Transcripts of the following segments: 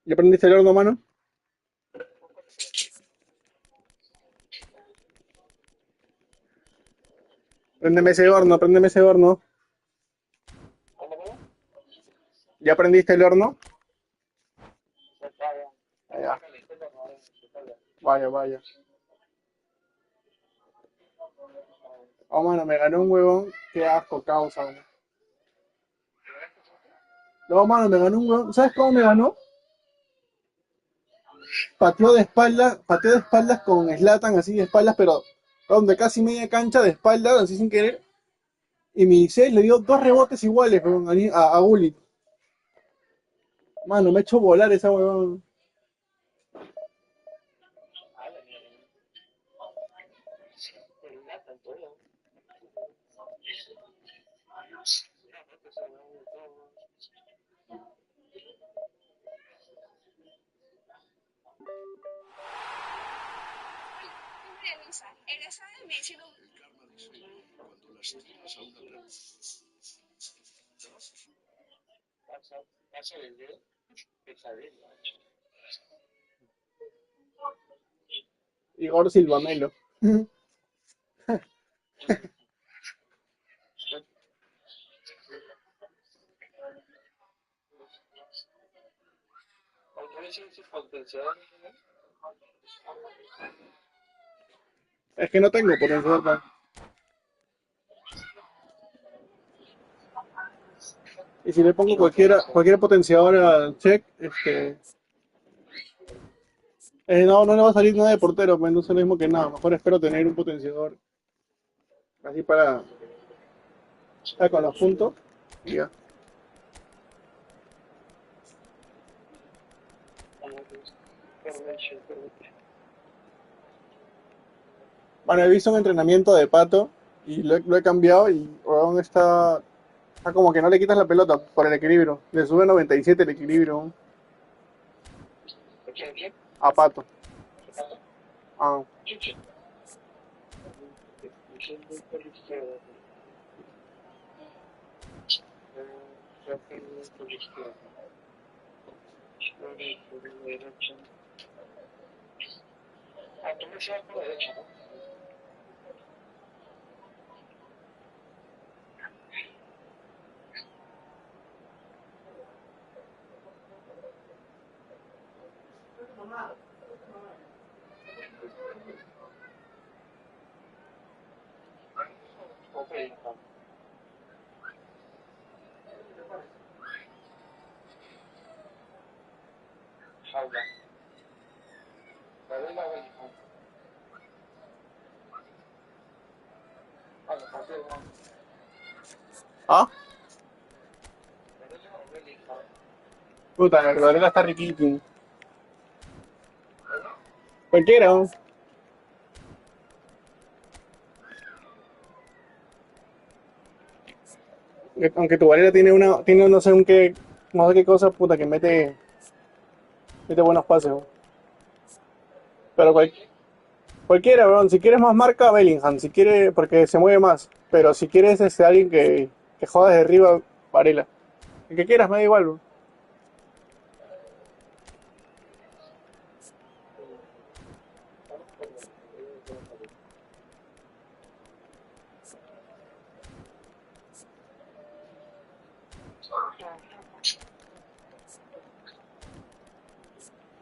¿Ya prendiste el horno, mano? Préndeme ese horno, préndeme ese horno. ¿Ya prendiste el horno? Allá. Vaya, vaya. Oh, mano, me ganó un huevón. Qué asco causa, mano. No, mano, me ganó un huevón. ¿Sabes cómo me ganó? Pateó de espaldas con Slatan, así de espaldas, pero donde casi media cancha de espaldas, así sin querer. Y mi 6 le dio dos rebotes iguales, huevón, a Gullit. Mano, me ha hecho volar esa huevón. Igor Silvamelo. Es que no tengo potencial. Y si le pongo cualquier potenciador al check, no, no le va a salir nada de portero, pues no es lo mismo que nada. Mejor espero tener un potenciador así para estar con los puntos y ya. Bueno, he visto un entrenamiento de Pato y lo he cambiado y aún está como que no le quitas la pelota por el equilibrio. Le sube 97 el equilibrio a Pato. Ah, ah, puta, la verdadera está riquísimo. Cualquiera, ¿no? Aunque tu Varela tiene no sé no sé qué cosa, puta, que mete buenos pases, ¿no? Pero cualquiera, weón. Si quieres más marca, Bellingham. Si quieres, porque se mueve más. Pero si quieres alguien que joda desde arriba, Varela. El que quieras, me da igual, weón.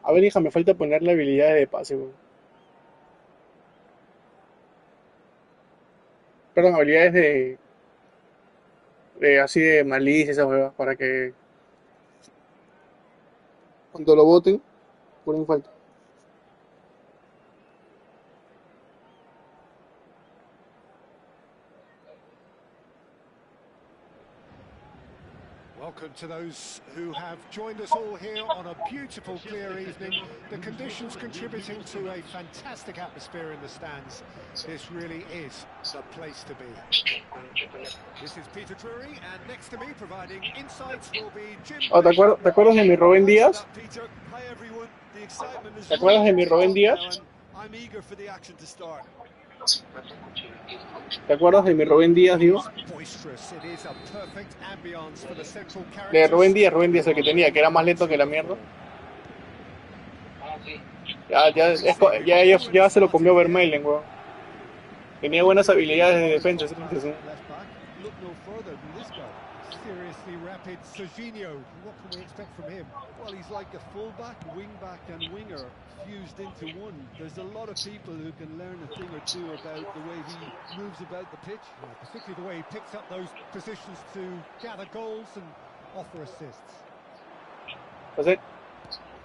A Bellingham me falta ponerle habilidades de pase, weón. Perdón, habilidades de así de malicia, esas weas, para que cuando lo voten, ponen falta. Welcome to those who have joined us all here on a beautiful, clear evening. The conditions contributing to a fantastic atmosphere in the stands. This really is the place to be. This is Peter Drury, and next to me, providing insights, will be Jim. Oh, ¿te acuerdas de mi Rubén Díaz? Peter, hi everyone. The excitement is ¿Te acuerdas de mi Rubén Díaz? I'm eager for the action to start. ¿Te acuerdas de mi Rubén Díaz, digo? Boisterous, it is a perfect ambiance for the central De characters. Rubén Díaz, el que tenía, que era más lento que la mierda. Ya, ya se lo comió Vermeulen, weón. Tenía buenas habilidades de defensa, ese pinche son. Left back. Look no further than this guy. Seriously rapid Serginho. What can we expect from him? Well, he's like a fullback, wingback, and winger fused into one. There's a lot of people who can learn a thing or two about the way he moves about the pitch. Yeah, particularly the way he picks up those positions to gather goals and offer assists. Entonces,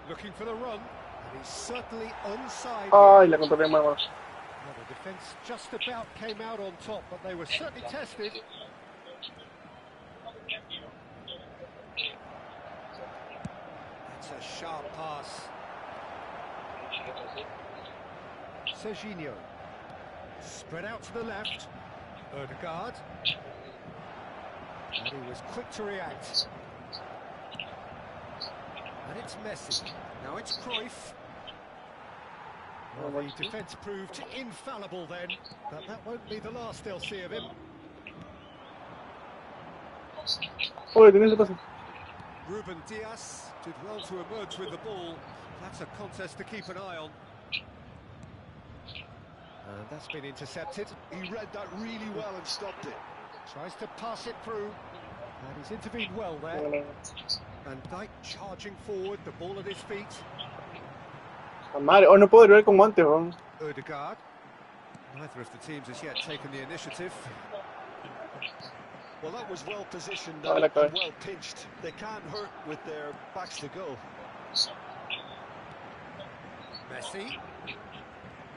Looking for the run. And he's certainly onside. ay, la controlé mal, weón. Well, the defence just about came out on top, but they were certainly tested. That's a sharp pass. Serginho. Spread out to the left. Odegaard. And he was quick to react. And it's Messi. Now it's Cruyff. Well, the defence proved infallible then, but that won't be the last they'll see of him. Oye, tenés el pase. Ruben Diaz did well to emerge with the ball. That's a contest to keep an eye on. And that's been intercepted. He read that really well and stopped it. Tries to pass it through. And he's intervened well there. And Dyke charging forward, the ball at his feet. La madre, oh, no puedo driblar como antes, weón. Odegaard. Neither of the teams has yet taken the initiative. Well, that was well positioned Ah, and la cagué. well pinched. They can't hurt with their backs to goal. Messi.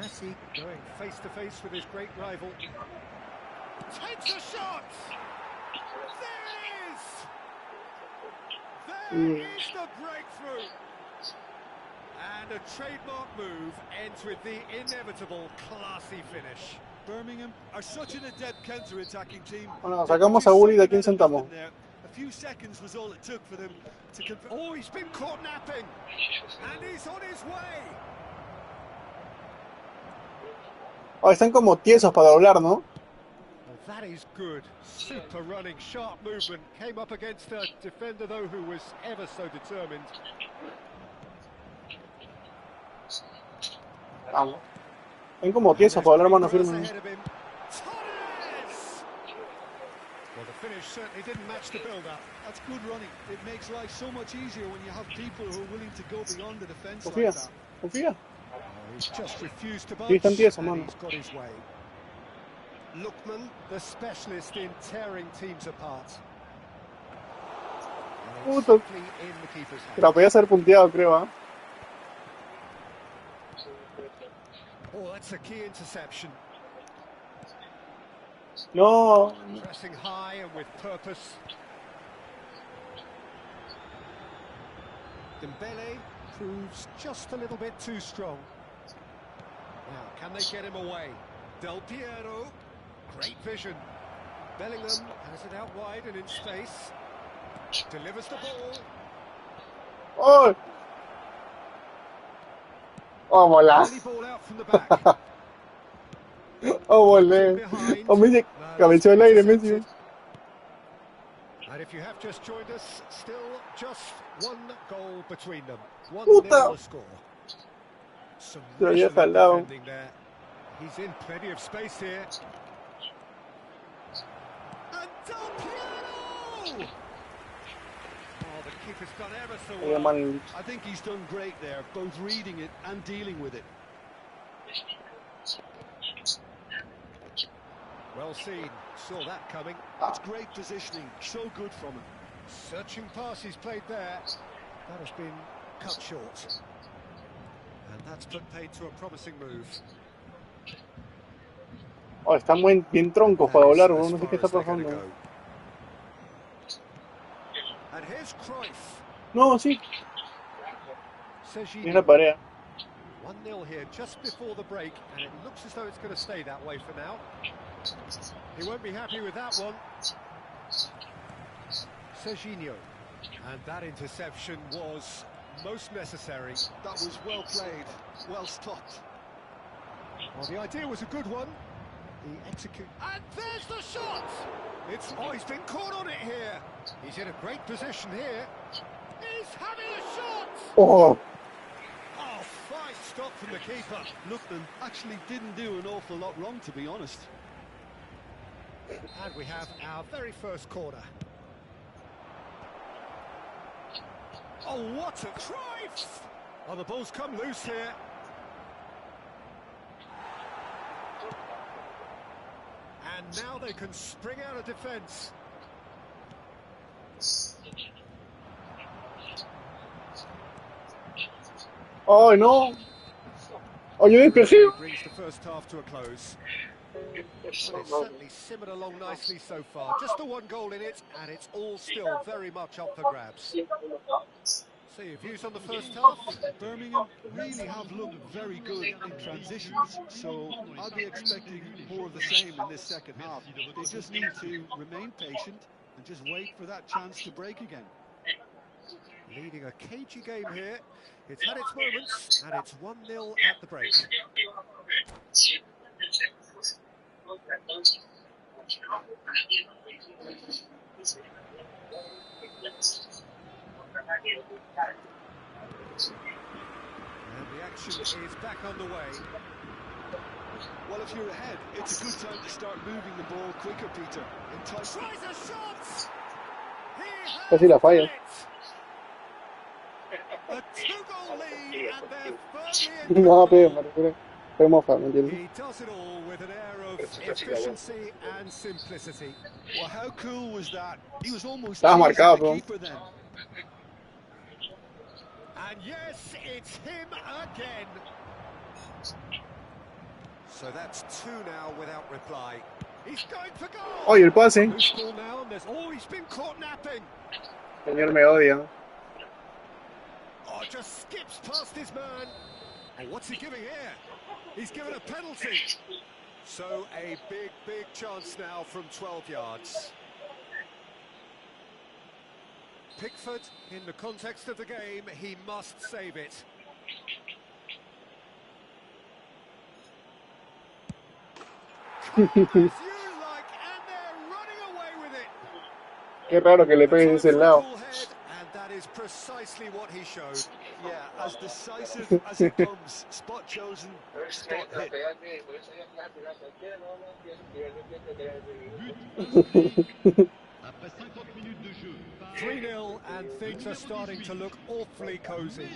Messi going face to face with his great rival. Takes a shot! There it is! There is the breakthrough! And a trademark move ends with the inevitable classy finish. Birmingham are such an adept counter-attacking team. Bueno, sacamos a Uli, ¿de a quién sentamos? A few seconds was all it took for them to convert. Oh, he's been caught napping! And he's on his way! Oh, están como tiesos para doblar, ¿no? Well, that is good. Super running, sharp movement. Came up against a defender, though, who was ever so determined. Vamos. Están como tiesos para doblar mano firme. Well, the finish certainly didn't match the build-up. That's good running. It makes life so much easier when you have people who are willing to go beyond the defence like Confía, that. confía. Oh, he's just refused to Sí, budge, están tiesos, and mano. he's got his way. Lookman, the specialist in tearing teams apart. And it's Puto. simply in the keeper's hands. La podía hacer punteado, creo, ¿ah? Oh, that's a key interception. No. Pressing high and with purpose. Dembele proves just a little bit too strong. Now, can they get him away? Del Piero, great vision. Bellingham has it out wide and in space. Delivers the ball. Oh. Oh, mola. Early ball out from the back. Oh, volé. Oh, Messi cabeceó el aire, Messi. And if you have just joined us, still just one goal between them. 1-0 Puta. the score. Some Se había excellent jalado. defending there. He's in plenty of space here. And Del Piero! Oh, the keeper's done ever so Oye, well. man. I think he's done great there, both reading it and dealing with it. Well seen, saw that coming. That's great positioning, so good from him. Searching pass he's played there. That has been cut short. And that's put paid to a promising move. Oh, están bien troncos para doblar, weón. No sé qué está pasando. And here's Cruyff. No, sí. Tiene la Serginho. pared. 1-0 here just before the break, and it looks as though it's going to stay that way for now. He won't be happy with that one. Serginho. And that interception was most necessary. That was well played, well stopped. Well, the idea was a good one. The execute. And there's the shot! Oh, he's been caught on it here. He's in a great position here. He's having a shot! Oh. Oh, far from the keeper. Looked and actually didn't do an awful lot wrong, to be honest. And we have our very first corner. Oh, what a drive! Oh, the ball's come loose here. And now they can spring out of defence. ¡Ay, no! ¡Oye, despejé! Brings the first half to a close. But it's certainly simmered along nicely so far. Just the one goal in it, and it's all still very much up for grabs. So your views on the first half? Birmingham really have looked very good in transitions, so I'll be expecting more of the same in this second half. They just need to remain patient and just wait for that chance to break again. Leading a cagey game here. It's had its moments, and it's 1-0 at the break. And the action is back underway. Well, if you're ahead, it's a good time to start moving the ball quicker, Peter. Tries a shot! Casi la falla. A two-goal lead, and they're firmly in No, pero control. me refiero. Fue mofa, ¿me entiendes? He does it all with an air of efficiency and simplicity. Well, how cool was that? He was almost Estaba teasing marcado, the bro. keeper then. And yes, it's him again. So that's two now without reply. He's going for goal. Oye, el pase. Loose ball now, and there's he's been caught napping. Señor me odia. Oh, just skips past his man. Oh, what's he giving here? He's given a penalty. So a big chance now from 12 yards. Pickford, in the context of the game, he must save it. As you like, and they're running away with it. Qué raro que le pegue de ese lado. And that is precisely what he showed. Yeah, as decisive as it comes. Spot chosen, spot hit. 3-0, and things are starting to look awfully cosy.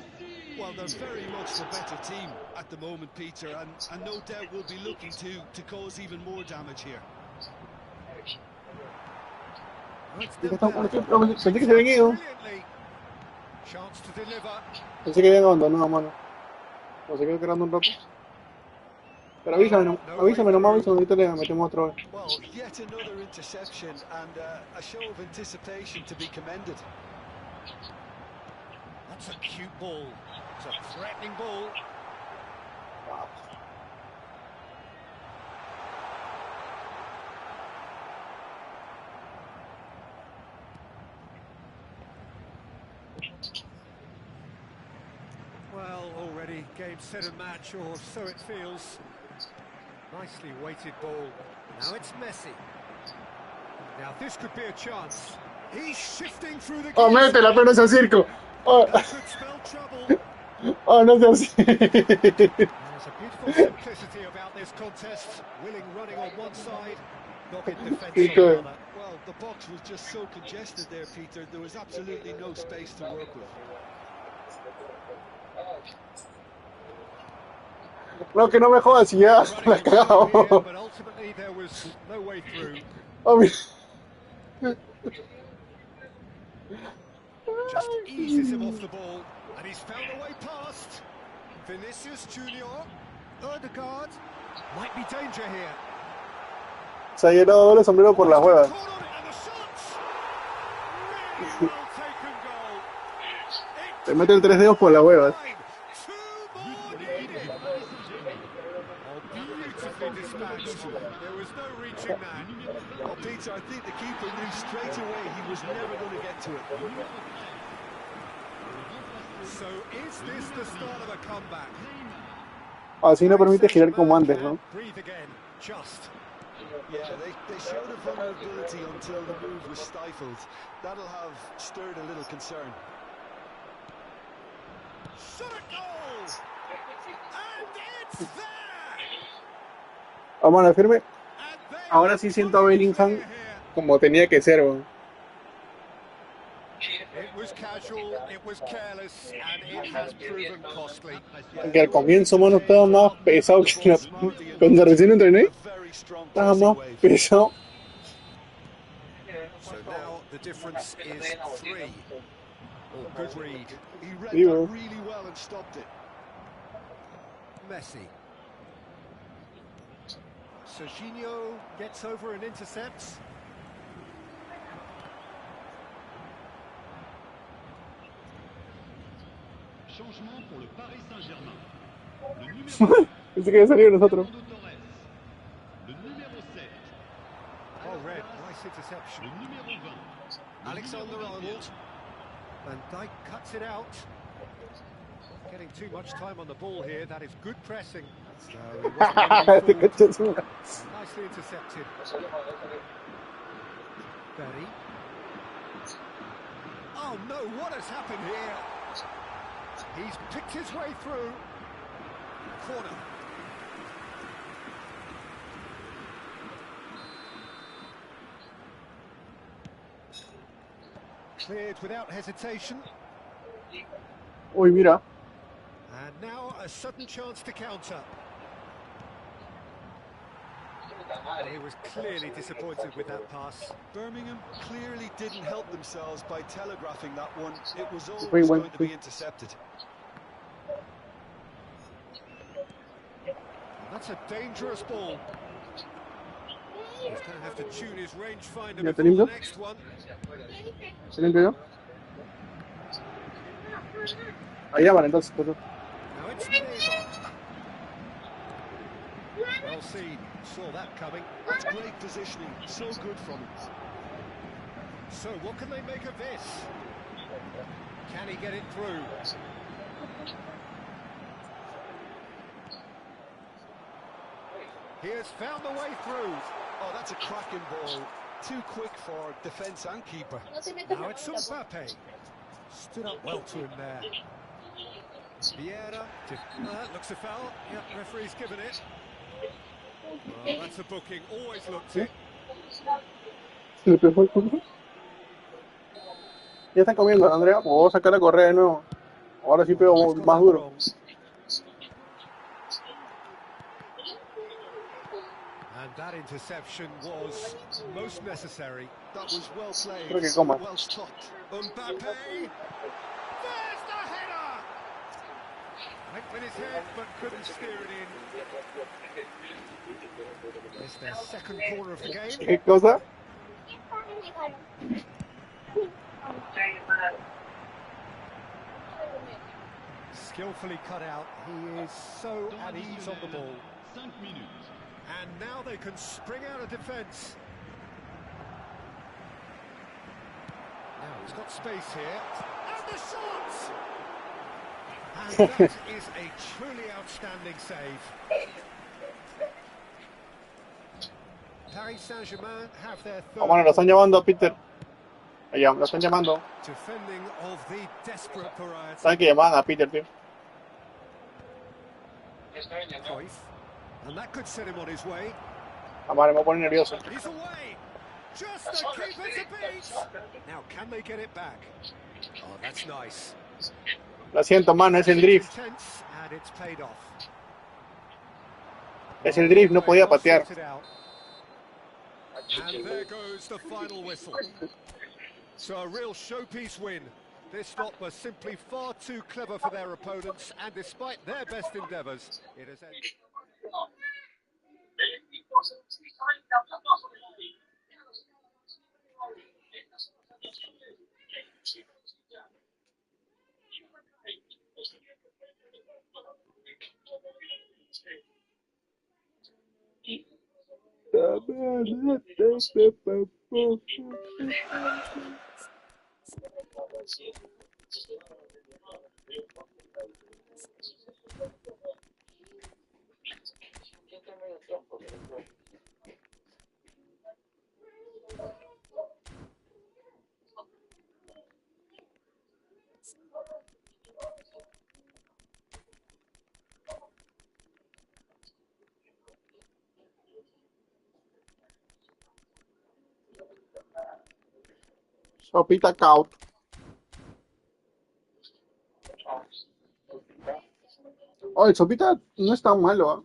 Well, they're very much the better team at the moment, Peter, and no doubt will be looking to cause even more damage here. Pensé que se habían ido. Brilliantly. Chance to deliver. Pensé que habían abandonado, mano. O se quedó quedando un rato. Pero avísame, nomás avísame, ahorita le metemos otro vez. Well, yet another interception and a show of anticipation to be commended. That's a cute ball. It's a threatening ball. Well, already game, set and match, or so it feels. Nicely weighted ball. Now it's Messi. Now this could be a chance. He's shifting through the Oh, métela, pero no sea circo. Oh, that could spell trouble. oh, no sea así. There's a beautiful simplicity about this contest. Willing running on one side, Dogged defence on the other. Well, the box was just so congested there, Peter. There was absolutely no space to work with. No, que no me jodas, si ya la he cagado. But ultimately there was no way through. Oh, mira. Just eases him off the ball, and he's found a way past. Vinicius Junior, Odegaard, might be danger here. Se ha llenado doble sombrero por las huevas. Caught on it, and the shots. Really well taken goal. Se mete el 3 dedos por las huevas. Two more needed. Oh, beautifully dispatched. There was no reaching that. Well, Peter, I think the keeper knew straight away he was never going to get to it. So is this the start of a comeback? Así no permite girar como antes, ¿no? Breathe again, just. Yeah, they showed a vulnerability until the move was stifled. That'll have stirred a little concern. Shot at goal! And it's there! Vamos a la firme. And they Ahora are sí siento a coming Bellingham clear here. como tenía que ser, weón. It was casual, it was careless, and it has proven costly. Yeah, Aunque they al were comienzo, mano, entertained estaba for más not moving pesado the que ball la... smartly enough Cuando to recién stop entrené, a very strong estaba pressing más wave. pesado. So now the difference is 3. Oh, good read. He read Sí, that weón. really well and stopped it. Messi. Serginho gets over and intercepts. Changement pour le Paris Saint-Germain. Le numéro 1, Pensé que había salido nosotros. Fernando Torres. Le numéro 7, Oh, red. Nice interception. le numéro 20. Le Alexander numéro Arnold. Van Dijk cuts it out. Not getting too much time on the ball here. That is good pressing. So he wasn't going to Te be fooled. cachas una. Nicely intercepted. Berry. Oh no, what has happened here? He's picked his way through. Corner. Cleared without hesitation. Uy, mira. And now a sudden chance to counter. He was clearly disappointed with that pass. Birmingham clearly didn't help themselves by telegraphing that one. It was Wait, always wait, going to wait. be intercepted. That's a dangerous ball. He's going to have to tune his rangefinder ¿Ya está before limpio? the next one. ¿Se limpio yo? Allá van entonces. Pues. Now it's Neva. Well seen. Saw that coming. That's great positioning. So good from him. So what can they make of this? Can he get it through? He has found the way through. Oh, that's a cracking ball. Too quick for defence and keeper. Now it's Mbappe. Stood up well to him there. Vieira. Looks a foul. Yep, referee's given it. Well, that's a booking. Always looked it. Se le pegó el culo. Ya están comiendo, Andrea. Pues voy a sacar a correr de nuevo. Ahora sí pego He's got más that duro. wrong. And that interception was most necessary. That was well played. Creo que coma. Well stopped. Mbappe. There's the header. Went with his head, but couldn't steer it in. It's their second corner of the game. ¿Qué cosa? Skillfully cut out. He is so at ease on the ball. 5 minutes. And now they can spring out of defence. Now he's got space here. And the shot! And that is a truly outstanding save. Paris Saint-Germain have their third. Bueno, lo están llamando a Peter. Allá, lo están llamando. Defending of the desperate variety. Saben que llamaban a Peter, tío. Cruyff. And that could set him on his way. La madre me pone nervioso. He's away. Just the keeper to beat. Now can they get it back? Oh, that's nice. Lo siento, mano, es el drift. Intense, and it's paid off. Es el drift, no podía patear. And there goes the final whistle. So a real showpiece win. This lot was simply far too clever for their opponents, and despite their best endeavours, it has ended. Sopita Kaut. Oh, el sopita no es tan malo, ¿ah?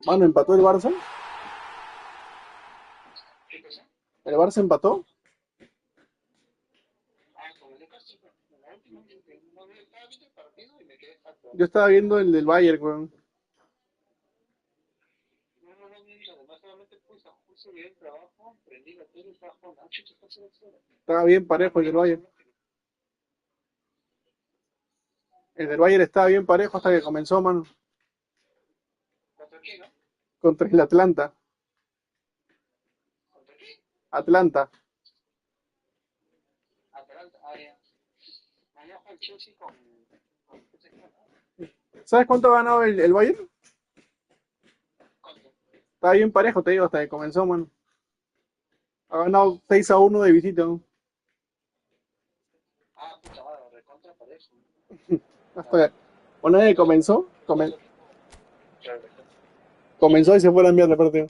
Mano, empató el Barça. El Barça empató. Yo estaba viendo el del Bayern, weón. Estaba bien parejo el del Bayern. El del Bayern estaba bien parejo hasta que comenzó, mano. Contra el Atlanta. Atlanta. ¿Sabes cuánto ha ganado el Bayern? Estaba bien parejo, te digo, hasta que comenzó, mano. Ha ganado 6-1 de visita, ¿no? Hasta, una vez que comenzó y se fue a la mierda el partido.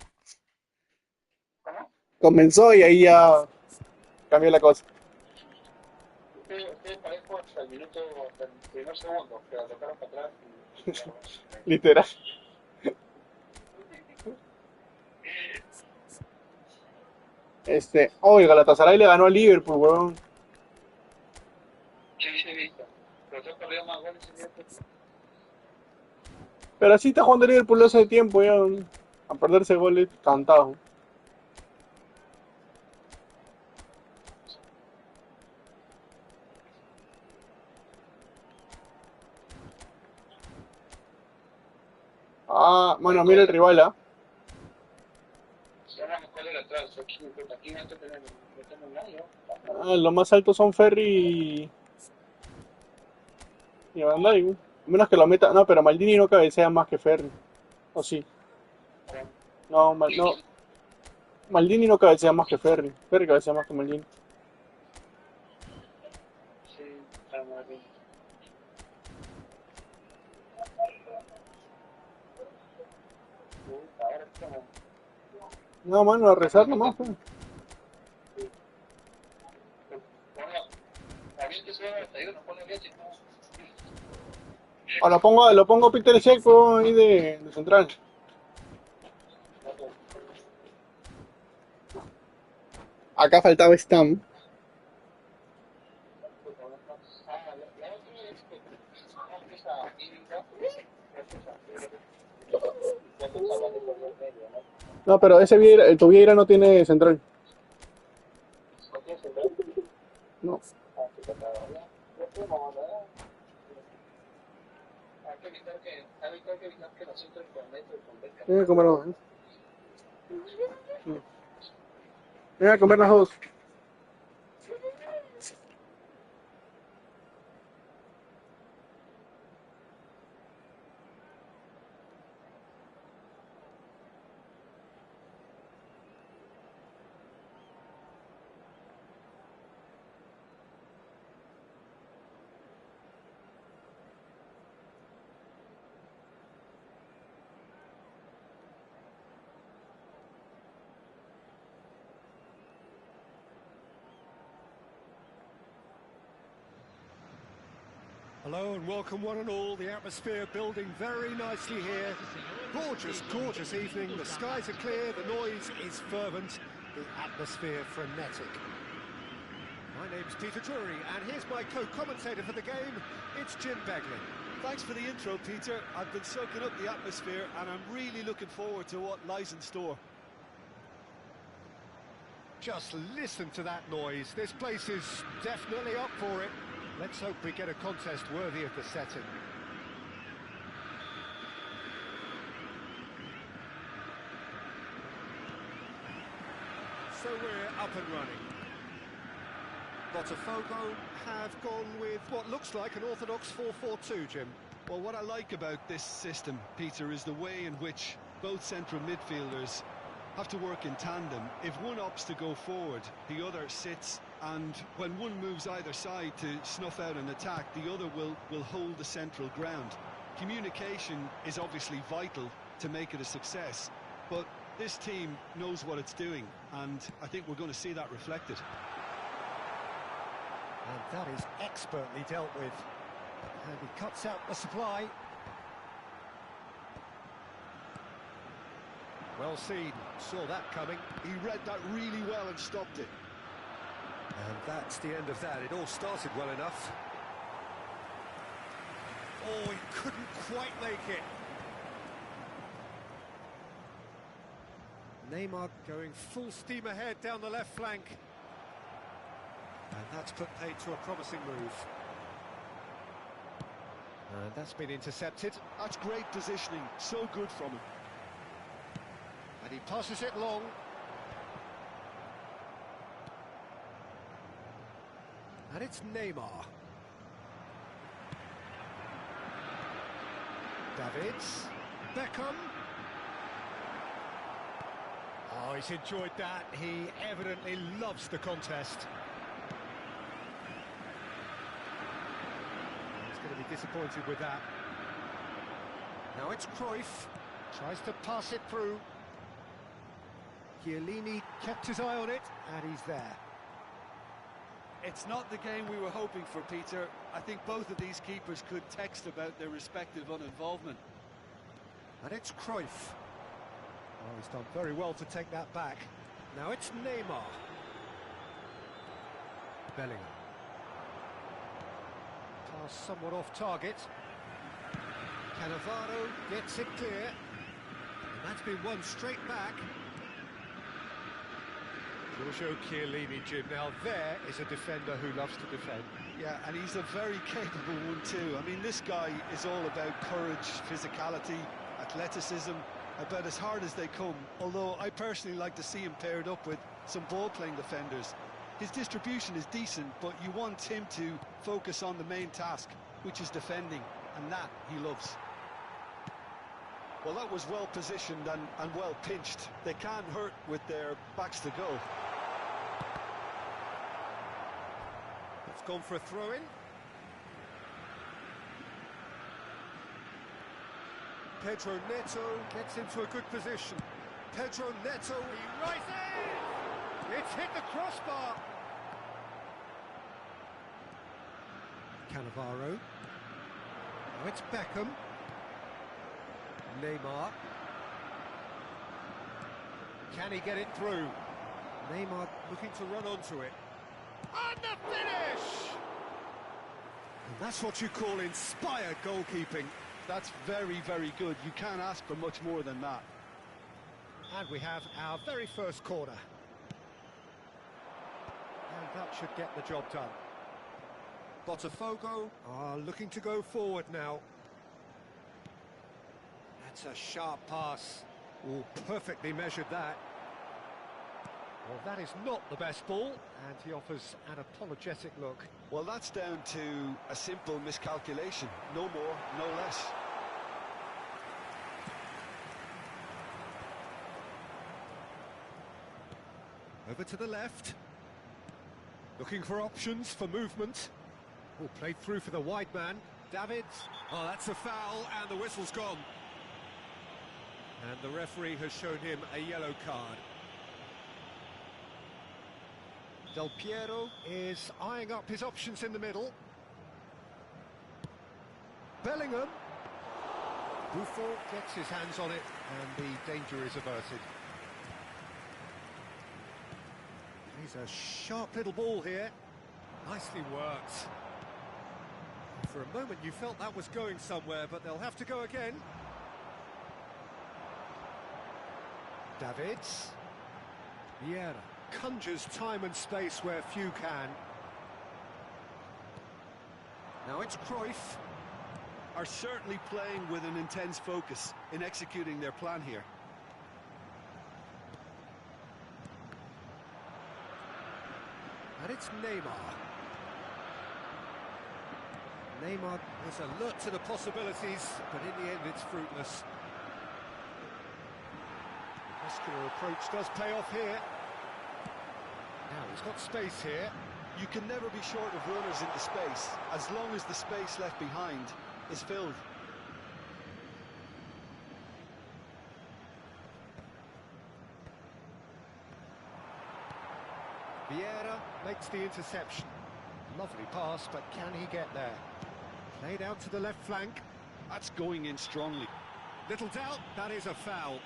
Comenzó y ahí ya cambió la cosa. Literal. El Galatasaray le ganó al Liverpool, weón. Pero así está jugando el Liverpool hace tiempo ya, weón. A perderse goles cantados. Ah, mano, mira el rival, ¿ah? Ah, los más altos son Ferry y Van Dijk, weón. A menos que lo meta. No, pero Maldini no cabecea más que Ferry. ¿O sí? No, no. Maldini no cabecea más que Ferry. Ferry cabecea más que Maldini. No, mano, a rezar nomás, pues. O lo pongo Peter Check, pues, ahí de central. Acá faltaba Stam. No, pero ese Vieira, el Vieira no tiene central. No. Tiene que comer los dos, ¿eh? Tiene que comer las dos. Hello and welcome one and all. The atmosphere building very nicely here. Gorgeous, gorgeous evening. The skies are clear, the noise is fervent, the atmosphere frenetic. My name's Peter Drury and here's my co-commentator for the game. It's Jim Begley. Thanks for the intro, Peter. I've been soaking up the atmosphere and I'm really looking forward to what lies in store. Just listen to that noise. This place is definitely up for it. Let's hope we get a contest worthy of the setting. So we're up and running. Botafogo have gone with what looks like an orthodox 4-4-2, Jim. Well, what I like about this system, Peter, is the way in which both central midfielders have to work in tandem. If one opts to go forward, the other sits, and when one moves either side to snuff out an attack, the other will hold the central ground. Communication is obviously vital to make it a success, but this team knows what it's doing, and I think we're going to see that reflected. And that is expertly dealt with. And he cuts out the supply. Well seen, saw that coming. He read that really well and stopped it. And that's the end of that. It all started well enough. Oh, he couldn't quite make it. Neymar going full steam ahead down the left flank. And that's put paid to a promising move. And that's been intercepted. That's great positioning, so good from him. And he passes it long. And it's Neymar. Davids. Beckham. Oh, he's enjoyed that. He evidently loves the contest. He's going to be disappointed with that. Now it's Cruyff. Tries to pass it through. Chiellini kept his eye on it, and he's there. It's not the game we were hoping for, Peter. I think both of these keepers could text about their respective uninvolvement. And it's Cruyff. Oh, he's done very well to take that back. Now it's Neymar. Bellingham. Pass somewhat off target. Cannavaro gets it clear. And that's been won straight back. Giorgio Chiellini, Jim. Now there is a defender who loves to defend. Yeah, and he's a very capable one too. I mean, this guy is all about courage, physicality, athleticism, about as hard as they come. Although I personally like to see him paired up with some ball-playing defenders. His distribution is decent, but you want him to focus on the main task, which is defending, and that he loves. Well, that was well positioned and well pinched. They can't hurt with their backs to go. It's gone for a throw-in. Pedro Neto gets into a good position. Pedro Neto, he rises! It's hit the crossbar! Cannavaro. Now it's Beckham. Neymar. Can he get it through? Neymar looking to run onto it. And the finish! And that's what you call inspired goalkeeping. That's very, very good. You can't ask for much more than that. And we have our very first corner. And that should get the job done. Botafogo are looking to go forward now. That's a sharp pass. Oh, perfectly measured that. Well, that is not the best ball, and he offers an apologetic look. Well, that's down to a simple miscalculation. No more, no less. Over to the left. Looking for options for movement. Oh, played through for the wide man. Davids. Oh, that's a foul, and the whistle's gone. And the referee has shown him a yellow card. Del Piero is eyeing up his options in the middle. Bellingham. Buffon gets his hands on it, and the danger is averted. He's a sharp little ball here. Nicely worked. For a moment you felt that was going somewhere, but they'll have to go again. Davids. Vieira conjures time and space where few can. Now it's Cruyff. Are certainly playing with an intense focus in executing their plan here. And it's Neymar. Neymar was alert to the possibilities, but in the end it's fruitless. The muscular approach does pay off here. Now he's got space here. You can never be short of runners into space, as long as the space left behind is filled. Vieira makes the interception. Lovely pass, but can he get there? Played out to the left flank. That's going in strongly. Little doubt, that is a foul.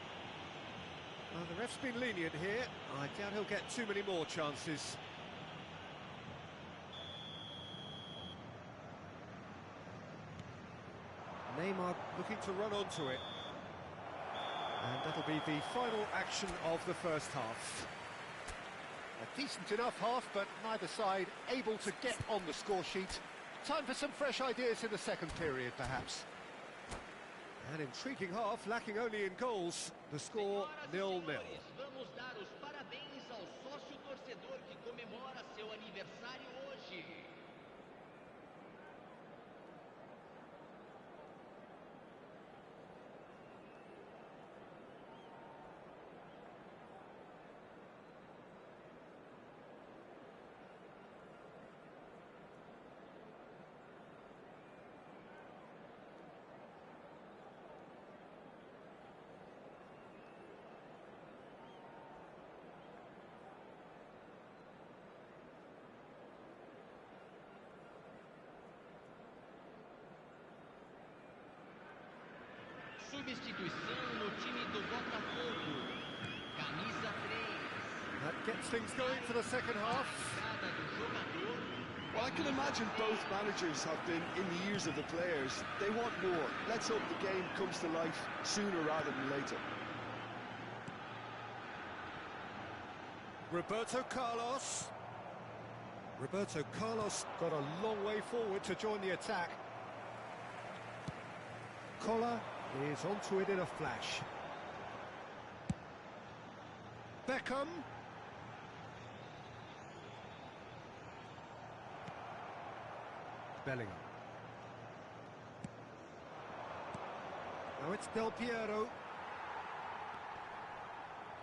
Well, the ref's been lenient here. I doubt he'll get too many more chances. Neymar looking to run onto it. And that'll be the final action of the first half. A decent enough half, but neither side able to get on the score sheet. Time for some fresh ideas in the second period, perhaps. An intriguing half, lacking only in goals. The score 0-0. Vamos dar os parabéns ao sócio torcedor que comemora seu aniversário hoje. Substituição no time do Botafogo. Camisa 3. That gets things going for the second half. Entrada do jogador. Well, I can imagine both managers have been in the ears of the players. They want more. Let's hope the game comes to life sooner rather than later. Roberto Carlos. Roberto Carlos got a long way forward to join the attack. Collar is onto it in a flash. Beckham. Bellingham. Now it's Del Piero.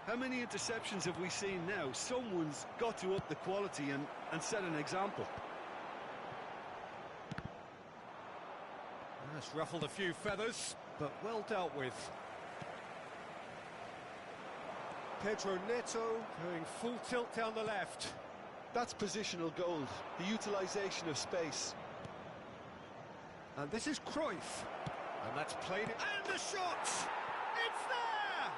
How many interceptions have we seen now? Someone's got to up the quality and set an example. That's ruffled a few feathers, but well dealt with. Pedro Neto going full tilt down the left. That's positional gold, the utilisation of space. And this is Cruyff. And that's played it. And the shot! It's there!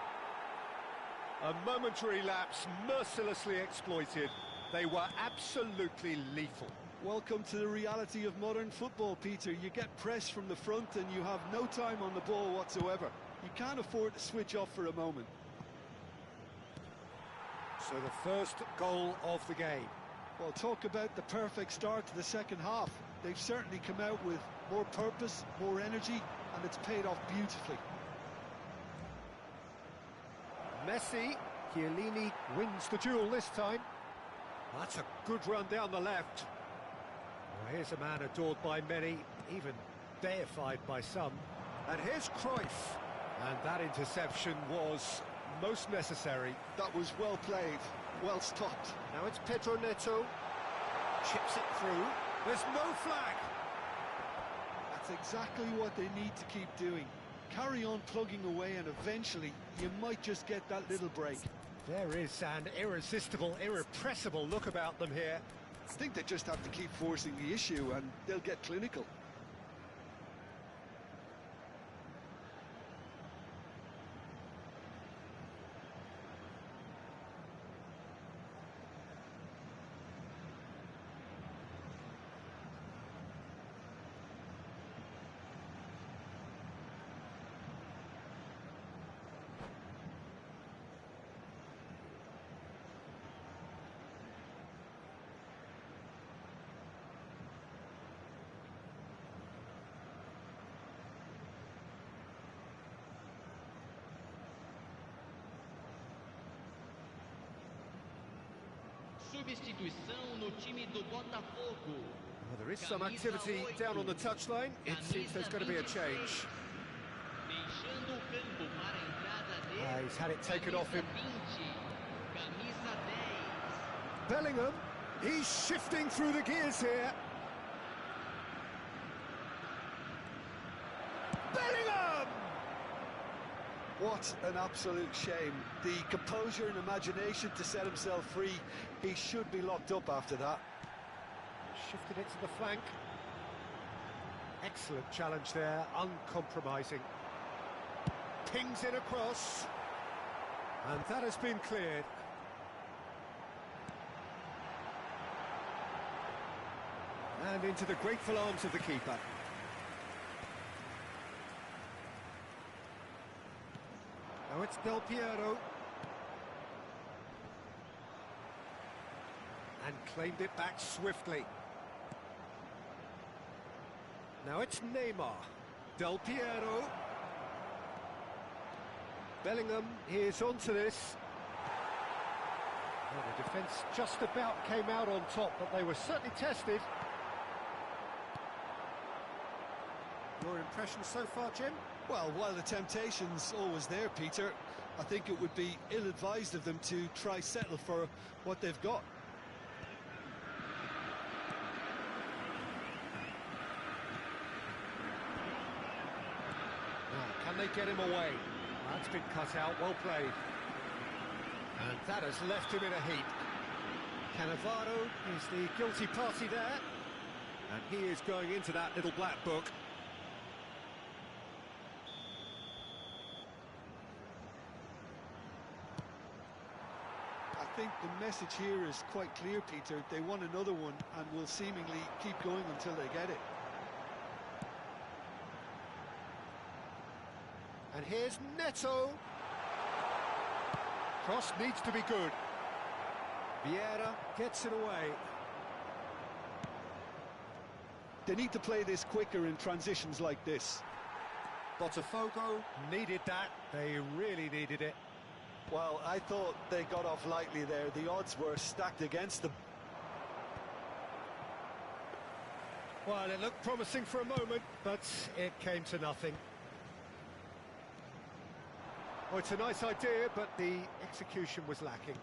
A momentary lapse, mercilessly exploited. They were absolutely lethal. Welcome to the reality of modern football, Peter. You get pressed from the front and you have no time on the ball whatsoever. You can't afford to switch off for a moment. So the first goal of the game. Well, talk about the perfect start to the second half. They've certainly come out with more purpose, more energy, and it's paid off beautifully. Messi, Chiellini wins the duel this time. That's a good run down the left. Well, here's a man adored by many, even deified by some. And here's Cruyff. And that interception was most necessary. That was well played, well stopped. Now it's Pedro Neto. Chips it through. There's no flag. That's exactly what they need to keep doing. Carry on plugging away and eventually you might just get that little break. There is an irresistible, irrepressible look about them here. I think they just have to keep forcing the issue and they'll get clinical. Substituição no time do Botafogo. Well, there is some activity down on the touchline. It seems there's going to be a change. Deixando o campo para a entrada He's had it taken off him. 20, camisa 10. Bellingham, he's shifting through the gears here. Bellingham! What an absolute shame. The composure and imagination to set himself free. He should be locked up after that. Shifted it to the flank. Excellent challenge there, uncompromising. Pings it across. And that has been cleared. And into the grateful arms of the keeper. Now it's Del Piero. And claimed it back swiftly. Now it's Neymar. Del Piero. Bellingham, he is onto this. Well, the defence just about came out on top, but they were certainly tested. Your impression so far, Jim? Well, while the temptation's always there, Peter, I think it would be ill-advised of them to try settle for what they've got. Now, can they get him away? That's been cut out, well played. And that has left him in a heap. Cannavaro is the guilty party there. And he is going into that little black book. I think the message here is quite clear, Peter. They want another one and will seemingly keep going until they get it. And here's Neto. Cross needs to be good. Vieira gets it away. They need to play this quicker in transitions like this. Botafogo needed that. They really needed it. Well, I thought they got off lightly there. The odds were stacked against them. Well, it looked promising for a moment, but it came to nothing. Oh, it's a nice idea, but the execution was lacking.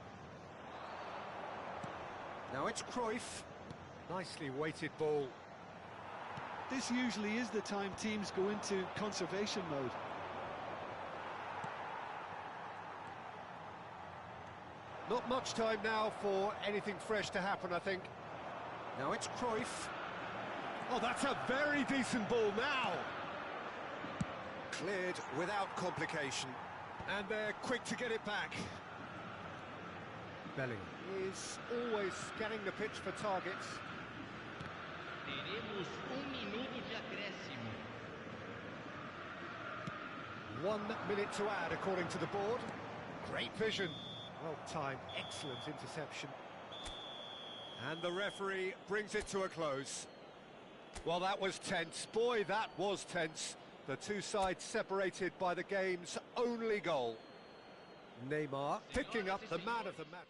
Now it's Cruyff. Nicely weighted ball. This usually is the time teams go into conservation mode. Not much time now for anything fresh to happen, I think. Now it's Cruyff. Oh, that's a very decent ball now. Cleared without complication. And they're quick to get it back. Bellingham is always scanning the pitch for targets. Teremos minuto de acréscimo. 1 minute to add, according to the board. Great vision. Well timed, excellent interception. And the referee brings it to a close. Well, that was tense. Boy, that was tense. The two sides separated by the game's only goal. Neymar picking up the man of the match.